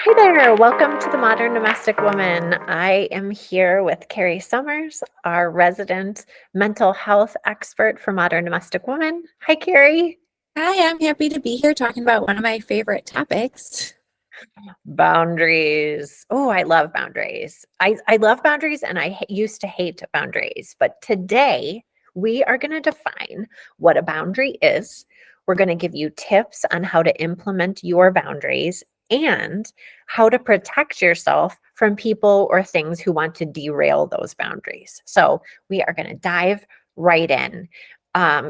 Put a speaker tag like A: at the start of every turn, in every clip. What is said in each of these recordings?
A: Hey there, welcome to the Modern Domestic Woman. I am here with Carrie Summers, our resident mental health expert for Modern Domestic Woman. Hi, Carrie.
B: Hi, I'm happy to be here talking about one of my favorite topics.
A: Boundaries. Oh, I love boundaries. I love boundaries and I used to hate boundaries, but today we are going to define what a boundary is. We're going to give you tips on how to implement your boundaries and how to protect yourself from people or things who want to derail those boundaries. So we are going to dive right in.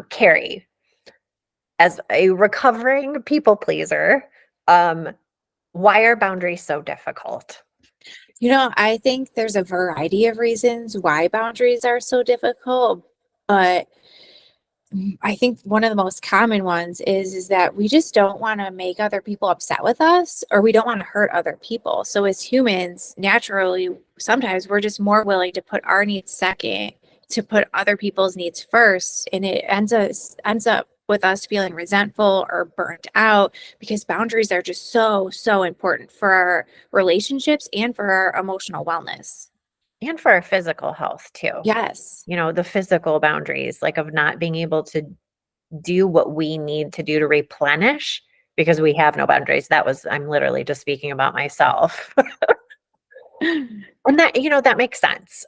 A: Carrie, as a recovering people pleaser, um, why are boundaries so difficult?
B: I think there's a variety of reasons why boundaries are so difficult, but I think one of the most common ones is that we just don't want to make other people upset with us, or we don't want to hurt other people. So as humans, naturally, sometimes we're just more willing to put our needs second, to put other people's needs first, and it ends up with us feeling resentful or burnt out because boundaries are just so important for our relationships and for our emotional wellness.
A: And for our physical health too.
B: Yes.
A: The physical boundaries, like of not being able to do what we need to do to replenish because we have no boundaries. I'm literally just speaking about myself. And that makes sense.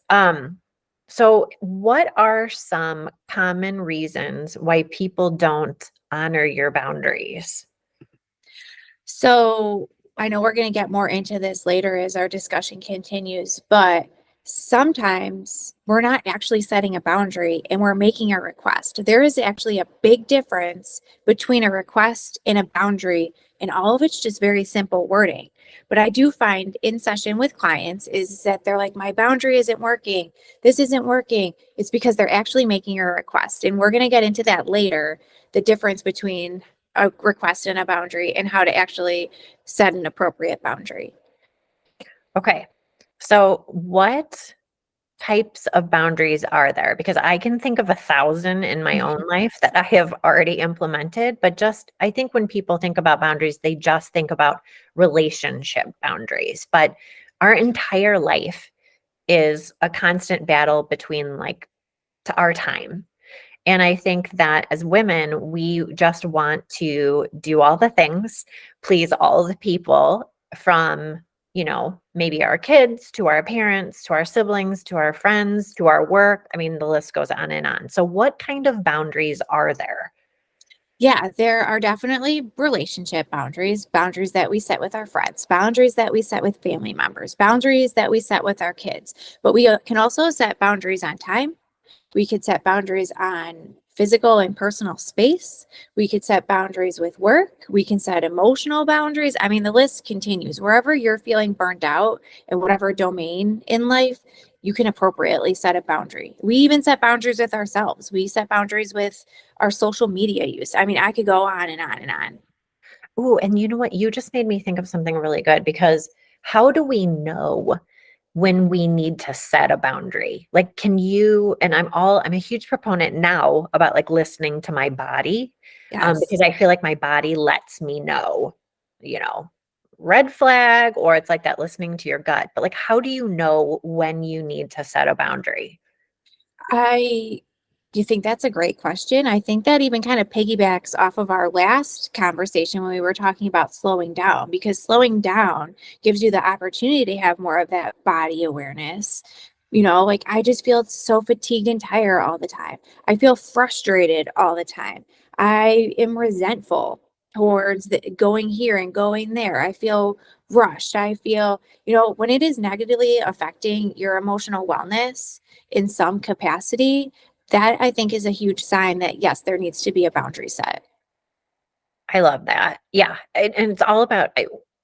A: So what are some common reasons why people don't honor your boundaries?
B: So I know we're going to get more into this later as our discussion continues, but sometimes we're not actually setting a boundary and we're making a request. There is actually a big difference between a request and a boundary, and all of it's just very simple wording. But I do find in session with clients is that they're like, my boundary isn't working. This isn't working. It's because they're actually making a request. And we're going to get into that later, the difference between a request and a boundary and how to actually set an appropriate boundary.
A: Okay. So what types of boundaries are there? Because I can think of 1,000 in my own life that I have already implemented, but I think when people think about boundaries, they just think about relationship boundaries. But our entire life is a constant battle between to our time. And I think that as women, we just want to do all the things, please all the people from, maybe our kids to our parents, to our siblings, to our friends, to our work. I mean, the list goes on and on. So, what kind of boundaries are there?
B: Yeah, there are definitely relationship boundaries, boundaries that we set with our friends, boundaries that we set with family members, boundaries that we set with our kids. But we can also set boundaries on time. We could set boundaries on physical and personal space. We could set boundaries with work. We can set emotional boundaries. I mean, the list continues. Wherever you're feeling burned out in whatever domain in life, you can appropriately set a boundary. We even set boundaries with ourselves. We set boundaries with our social media use. I mean, I could go on and on and on.
A: Ooh, and you know what? You just made me think of something really good because how do we know when we need to set a boundary? Like, and I'm a huge proponent now about listening to my body,
B: Yes.
A: because I feel like my body lets me know, you know, red flag, or it's like that listening to your gut. But how do you know when you need to set a boundary?
B: I do you think that's a great question? I think that even kind of piggybacks off of our last conversation when we were talking about slowing down, because slowing down gives you the opportunity to have more of that body awareness. Like I just feel so fatigued and tired all the time. I feel frustrated all the time. I am resentful towards going here and going there. I feel rushed. I feel, when it is negatively affecting your emotional wellness in some capacity, that I think is a huge sign that yes, there needs to be a boundary set.
A: I love that. Yeah. And it's all about,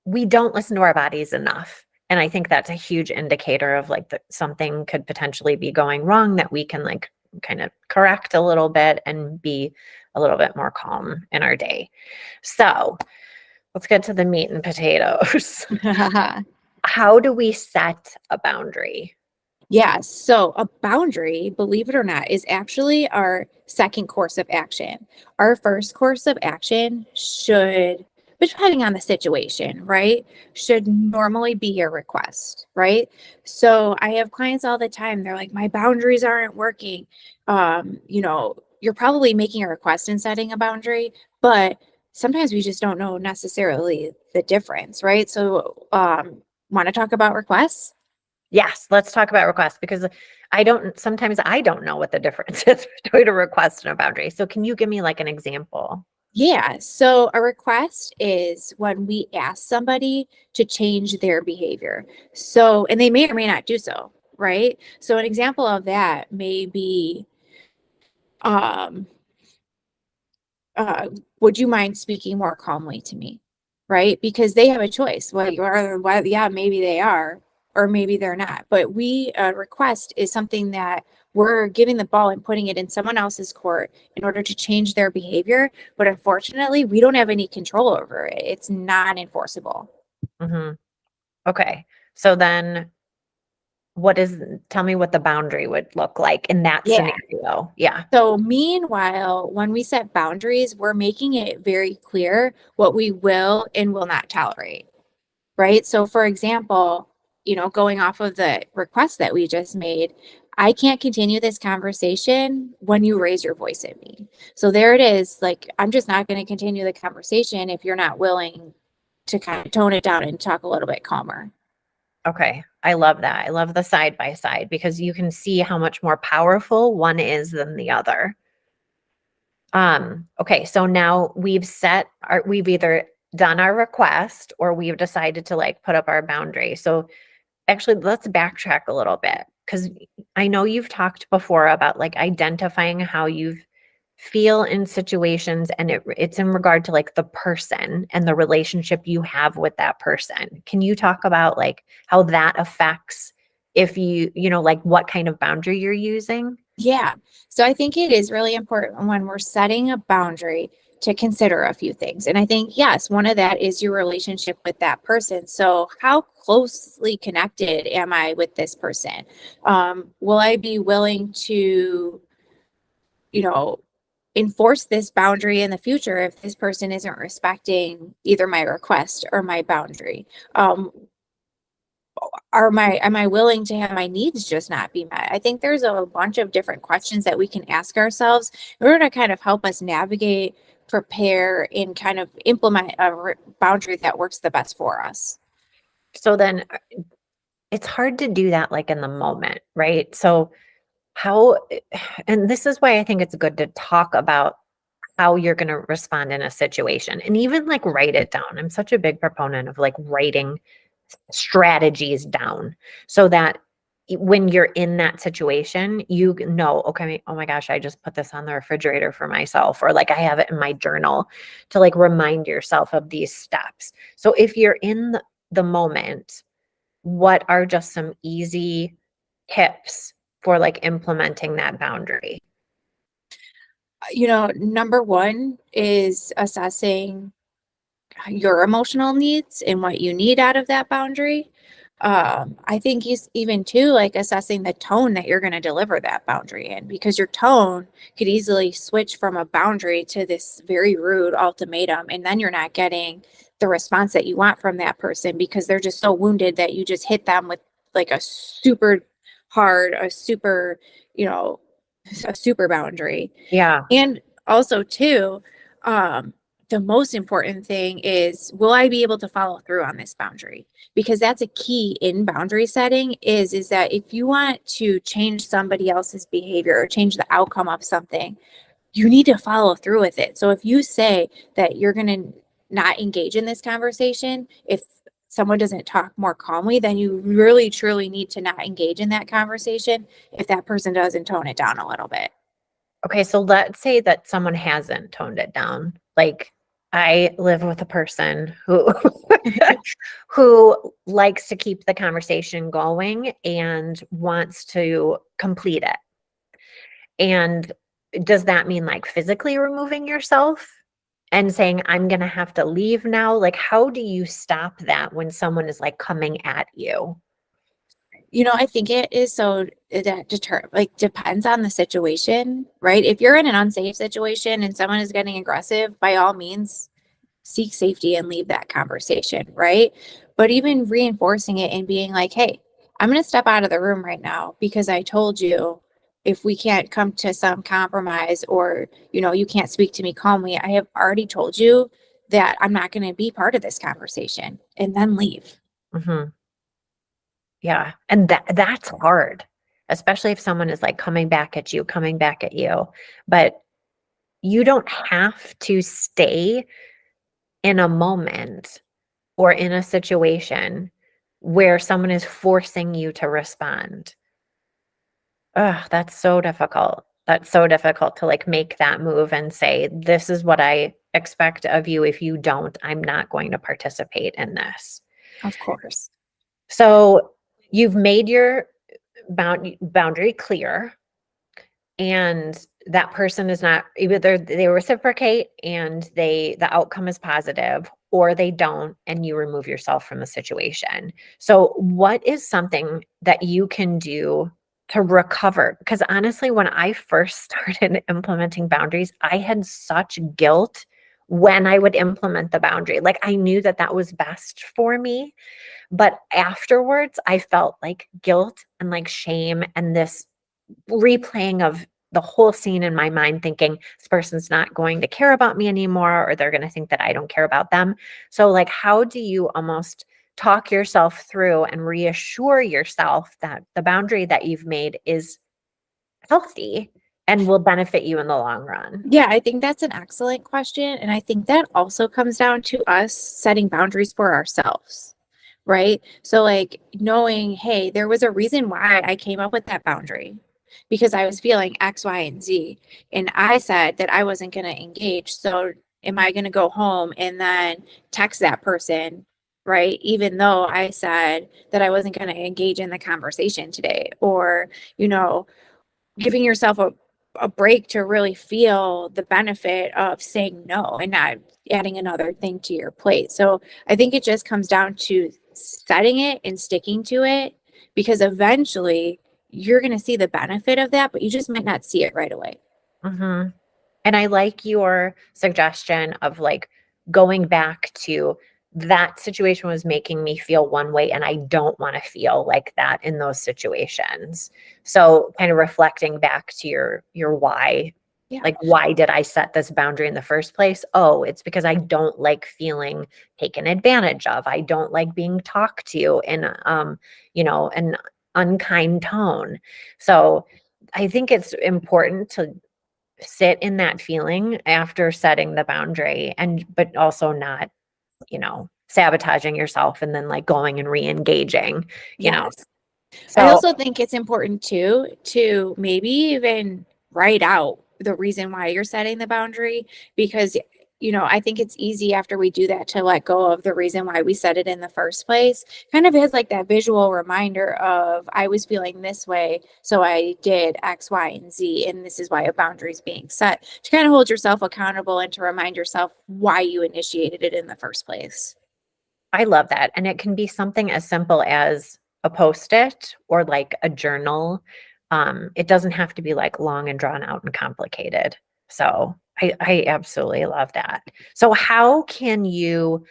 A: we don't listen to our bodies enough. And I think that's a huge indicator of that something could potentially be going wrong that we can kind of correct a little bit and be a little bit more calm in our day. So let's get to the meat and potatoes. How do we set a boundary?
B: Yeah, so a boundary, believe it or not, is actually our second course of action. Our first course of action should depending on the situation, right, should normally be your request, right? So I have clients all the time. They're like, my boundaries aren't working. You're probably making a request and setting a boundary, but sometimes we just don't know necessarily the difference, right? So, want to talk about requests?
A: Yes, let's talk about requests because sometimes I don't know what the difference is between a request and a boundary. So can you give me like an example?
B: Yeah. So a request is when we ask somebody to change their behavior. So, and they may or may not do so, right? So an example of that may be, um, would you mind speaking more calmly to me? Right? Because they have a choice. Well, you are, well, yeah, maybe they are, or maybe they're not. But request is something that we're giving the ball and putting it in someone else's court in order to change their behavior. But unfortunately, we don't have any control over it. It's non enforceable.
A: Hmm. Okay. So then tell me what the boundary would look like in that
B: Yeah.
A: scenario. Yeah.
B: So, meanwhile, when we set boundaries, we're making it very clear what we will and will not tolerate. Right? So for example, going off of the request that we just made, I can't continue this conversation when you raise your voice at me. So there it is. Like, I'm just not going to continue the conversation if you're not willing to kind of tone it down and talk a little bit calmer.
A: Okay. I love that. I love the side by side because you can see how much more powerful one is than the other. Okay, so now we've either done our request or we've decided to like put up our boundary. So actually, let's backtrack a little bit because I know you've talked before about like identifying how you feel in situations and it's in regard to like the person and the relationship you have with that person. Can you talk about like how that affects if like what kind of boundary you're using?
B: Yeah. So I think it is really important when we're setting a boundary to consider a few things. And I think, yes, one of that is your relationship with that person. So, how closely connected am I with this person? Will I be willing to, you know, enforce this boundary in the future if this person isn't respecting either my request or my boundary? Um, am I willing to have my needs just not be met? I think there's a bunch of different questions that we can ask ourselves in order to kind of help us navigate, prepare, and kind of implement a boundary that works the best for us.
A: So then it's hard to do that like in the moment, right? So how and this is why I think it's good to talk about how you're going to respond in a situation and even like write it down. I'm such a big proponent of like writing strategies down so that when you're in that situation, you know, okay, oh my gosh, I just put this on the refrigerator for myself, or like I have it in my journal to like remind yourself of these steps. So if you're in the moment, what are just some easy tips for like implementing that boundary?
B: Number one is assessing your emotional needs and what you need out of that boundary. I think he's even too like assessing the tone that you're going to deliver that boundary in, because your tone could easily switch from a boundary to this very rude ultimatum, and then you're not getting the response that you want from that person because they're just so wounded that you just hit them with like a super hard, you know, a super boundary.
A: Yeah.
B: And also too, um, the most important thing is, will I be able to follow through on this boundary? Because that's a key in boundary setting is that if you want to change somebody else's behavior or change the outcome of something, you need to follow through with it. So if you say that you're going to not engage in this conversation, if someone doesn't talk more calmly, then you really truly need to not engage in that conversation if that person doesn't tone it down a little bit.
A: Okay, so let's say that someone hasn't toned it down. Like I live with a person who who likes to keep the conversation going and wants to complete it. And does that mean like physically removing yourself and saying I'm going to have to leave now? Like how do you stop that when someone is like coming at you?
B: I think it is so that depends on the situation, right? If you're in an unsafe situation and someone is getting aggressive, by all means, seek safety and leave that conversation, right? But even reinforcing it and being like, hey, I'm going to step out of the room right now because I told you if we can't come to some compromise or, you can't speak to me calmly, I have already told you that I'm not going to be part of this conversation and then leave.
A: Mhm. Yeah, and that's hard, especially if someone is, like, coming back at you, coming back at you, but you don't have to stay in a moment or in a situation where someone is forcing you to respond. Ugh, that's so difficult. That's so difficult to, like, make that move and say, "This is what I expect of you. If you don't, I'm not going to participate in this."
B: Of course.
A: So, you've made your boundary clear, and that person is not, either they reciprocate and the outcome is positive, or they don't and you remove yourself from the situation. So what is something that you can do to recover? Because honestly, when I first started implementing boundaries, I had such guilt when I would implement the boundary. Like, I knew that that was best for me, but afterwards I felt like guilt and like shame and this replaying of the whole scene in my mind, thinking this person's not going to care about me anymore, or they're going to think that I don't care about them. So, like, how do you almost talk yourself through and reassure yourself that the boundary that you've made is healthy and will benefit you in the long run?
B: Yeah, I think that's an excellent question. And I think that also comes down to us setting boundaries for ourselves, right? So, like, knowing, hey, there was a reason why I came up with that boundary because I was feeling X, Y, and Z. And I said that I wasn't going to engage. So, am I going to go home and then text that person? Right. Even though I said that I wasn't going to engage in the conversation today, or, you know, giving yourself a break to really feel the benefit of saying no and not adding another thing to your plate. So I think it just comes down to setting it and sticking to it because eventually you're going to see the benefit of that, but you just might not see it right away.
A: Mhm. And I like your suggestion of, like, going back to that situation was making me feel one way, and I don't wanna feel like that in those situations. So, kind of reflecting back to your why,
B: Yeah.
A: like, why did I set this boundary in the first place? Oh, it's because I don't like feeling taken advantage of. I don't like being talked to in, an unkind tone. So, I think it's important to sit in that feeling after setting the boundary, and but also not, sabotaging yourself and then, like, going and re-engaging, you know?
B: Yes. I
A: So
B: also think it's important too to maybe even write out the reason why you're setting the boundary because I think it's easy after we do that to let go of the reason why we set it in the first place. Kind of is like that visual reminder of I was feeling this way, so I did X, Y, and Z, and this is why a boundary is being set to kind of hold yourself accountable and to remind yourself why you initiated it in the first place.
A: I love that, and it can be something as simple as a Post-it or, like, a journal. It doesn't have to be, like, long and drawn out and complicated. So, I absolutely love that. So how can you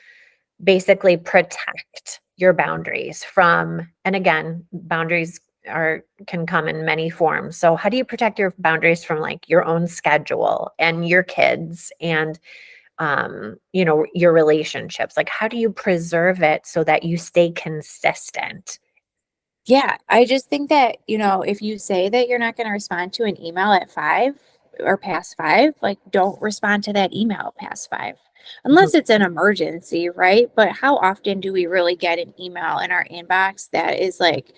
A: basically protect your boundaries from, and again, boundaries are can come in many forms. So how do you protect your boundaries from, like, your own schedule and your kids and your relationships? Like, how do you preserve it so that you stay consistent?
B: Yeah, I just think that, if you say that you're not going to respond to an email at 5 or past 5, like don't respond to that email past 5
A: Mhm.
B: unless it's an emergency, right? But how often do we really get an email in our inbox that is like,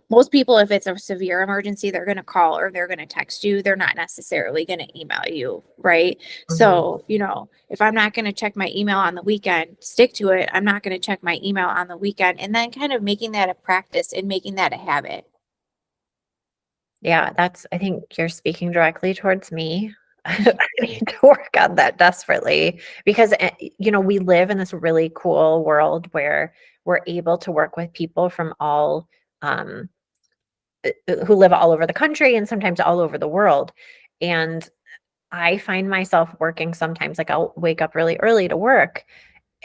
B: most people, if it's a severe emergency, they're going to call or they're going to text you. They're not necessarily going to email you, right?
A: Mhm.
B: So, if I'm not going to check my email on the weekend, stick to it. I'm not going to check my email on the weekend. And then kind of making that a practice and making that a habit.
A: Yeah, I think you're speaking directly towards me. I need to work on that desperately because, we live in this really cool world where we're able to work with people from um, who live all over the country and sometimes all over the world. And I find myself working sometimes, like I'll wake up really early to work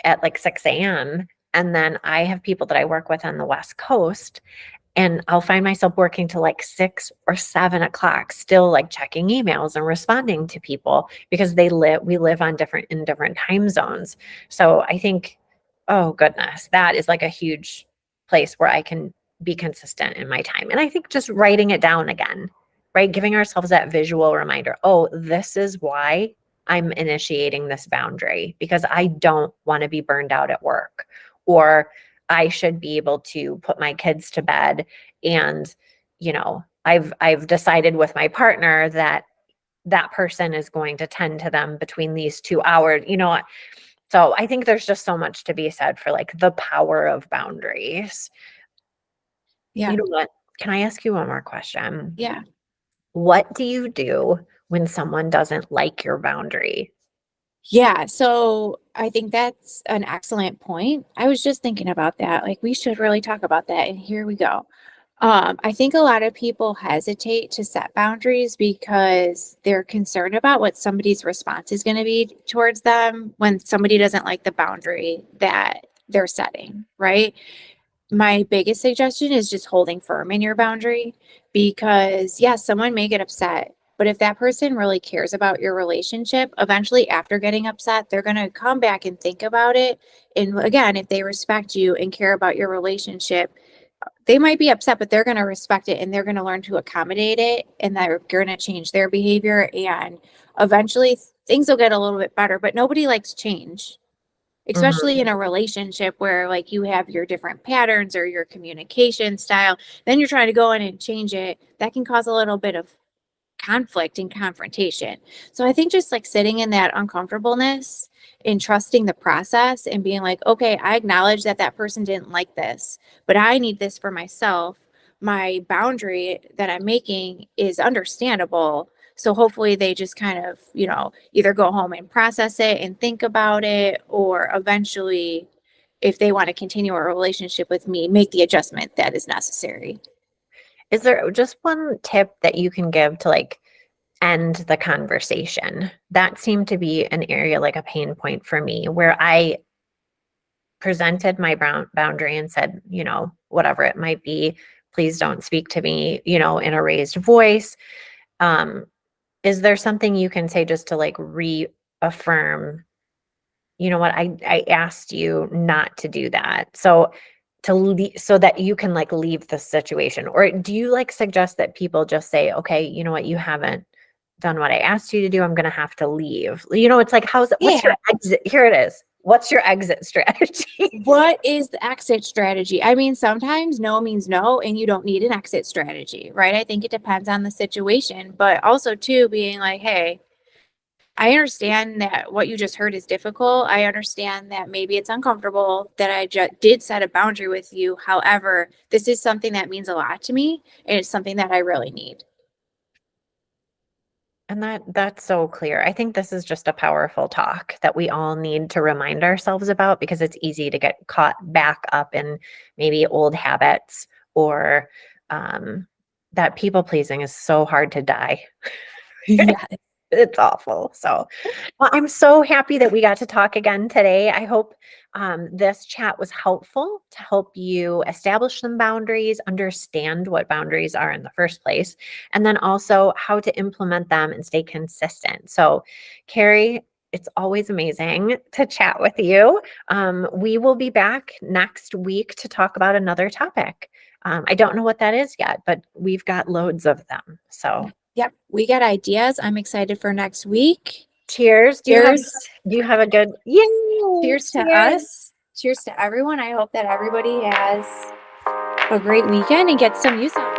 A: at like 6 a.m. And then I have people that I work with on the West Coast, and I'll find myself working till like 6 or 7 o'clock, still like checking emails and responding to people because we live on in different time zones. So I think, oh goodness, that is like a huge place where I can be consistent in my time. And I think just writing it down again, right? Giving ourselves that visual reminder, oh, this is why I'm initiating this boundary because I don't want to be burned out at work, or I should be able to put my kids to bed. And, I've decided with my partner that that person is going to tend to them between these 2 hours, So I think there's just so much to be said for like the power of boundaries. You
B: Yeah.
A: know what? Can I ask you one more question?
B: Yeah.
A: What do you do when someone doesn't like your boundary?
B: Yeah, so I think that's an excellent point. I was just thinking about that. Like, we should really talk about that. And here we go. I think a lot of people hesitate to set boundaries because they're concerned about what somebody's response is going to be towards them when somebody doesn't like the boundary that they're setting, right? My biggest suggestion is just holding firm in your boundary because, yes, someone may get upset, but if that person really cares about your relationship, eventually after getting upset, they're going to come back and think about it. And again, if they respect you and care about your relationship, they might be upset, but they're going to respect it and they're going to learn to accommodate it and they're going to change their behavior. And eventually things will get a little bit better, but nobody likes change, especially in a relationship where like you have your different patterns or your communication style, then you're trying to go in and change it. That can cause a little bit of conflict and confrontation. So I think just like sitting in that uncomfortableness and trusting the process and being like, okay, I acknowledge that that person didn't like this, but I need this for myself. My boundary that I'm making is understandable. So hopefully they just kind of, either go home and process it and think about it, or eventually, if they want to continue a relationship with me, make the adjustment that is necessary.
A: Is there just one tip that you can give to like end the conversation? That seemed to be an area, like a pain point for me, where I presented my boundary and said, whatever it might be, please don't speak to me, in a raised voice. Um, is there something you can say just to like reaffirm, you know what, I asked you not to do that. So so that you can like leave the situation? Or do you like suggest that people just say, okay, you know what, you haven't done what I asked you to do. I'm going to have to leave. It's like, what's your
B: Yeah.
A: exit? Here it is. What's your exit strategy?
B: What is the exit strategy? I mean, sometimes no means no, and you don't need an exit strategy, right? I think it depends on the situation, but also too being like, hey, I understand that what you just heard is difficult. I understand that maybe it's uncomfortable that I just did set a boundary with you. However, this is something that means a lot to me, and it's something that I really need.
A: And that's so clear. I think this is just a powerful talk that we all need to remind ourselves about, because it's easy to get caught back up in maybe old habits, or that people pleasing is so hard to die.
B: Yeah.
A: It's awful. So, well, I'm so happy that we got to talk again today. I hope this chat was helpful to help you establish some boundaries, understand what boundaries are in the first place, and then also how to implement them and stay consistent. So, Carrie, it's always amazing to chat with you. We will be back next week to talk about another topic. I don't know what that is yet, but we've got loads of them. So,
B: Yep. We got ideas. I'm excited for next week.
A: cheers.
B: Cheers.
A: Do you have a good, yay,
B: Cheers to
A: cheers.
B: us. Cheers to everyone. I hope that everybody has a great weekend and gets some use out of it.